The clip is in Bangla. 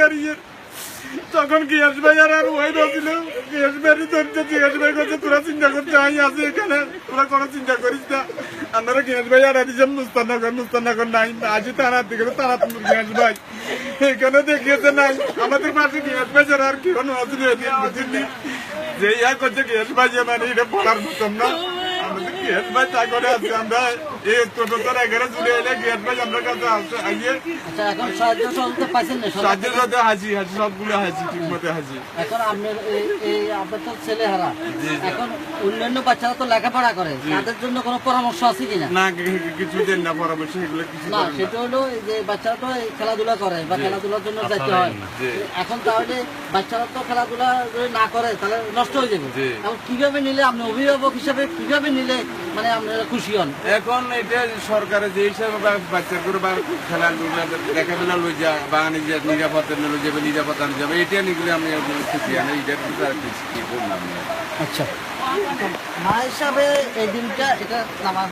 কারিয়ে তখন গিয়াস ভাই আর ওই ছিল গিয়াস ভাই ধরছে গিয়াস ভাই করছে তোরা চিন্তা করতে আমি আছি এখানে তোরা কোনো চিন্তা করিস না আপনারা গিয়াস ভাই আর দিয়েছেন মুস্তানগর নাই আজই তারা দিকে তারা গিয়াস ভাই এখানে দেখিয়েছে নাই আমাদের পাশে গিয়াস ভাই যারা আর কেউ নজরে বুঝিনি যে ইয়া করছে গিয়াস ভাই যে মানে এটা বলার মতন না আমাদের গিয়াস ভাই তা করে আছে আমরা এই 11 জুলাই এলে গিয়াস ভাই আমরা কাছে আসছে আইয়ে আচ্ছা এখন সাহায্য সহযোগিতা পাইছেন না সাহায্য সাথে হাজি সবগুলো হাজি ঠিক মতো হাজি এখন আপনার এই আপনার তো ছেলে হারা এখন অন্যান্য বাচ্চারা তো লেখাপড়া করে তাদের জন্য কোনো পরামর্শ আছে কিনা না কিছু দেন না পরামর্শ এগুলো কিছু না সেটা হলো এই যে বাচ্চারা তো এই খেলাধুলা করে বা খেলাধুলার জন্য যাইতে হয় এখন তাহলে বাচ্চারা তো খেলাধুলা যদি না করে তাহলে নষ্ট হয়ে যাবে এখন কিভাবে নিলে আপনি অভিভাবক হিসাবে কিভাবে নিলে মানে আপনারা খুশি হন এখন এটা সরকারের যে হিসাবে বাচ্চার করে বা খেলাধুলা দেখাবেলা লই যা বা নিজের নিরাপত্তা লই যাবে নিরাপত্তা যাবে এটা নিগুলো আমি খুশি আমি এটা কিন্তু আর কি করলাম আচ্ছা মা হিসাবে এই দিনটা এটা নামাজ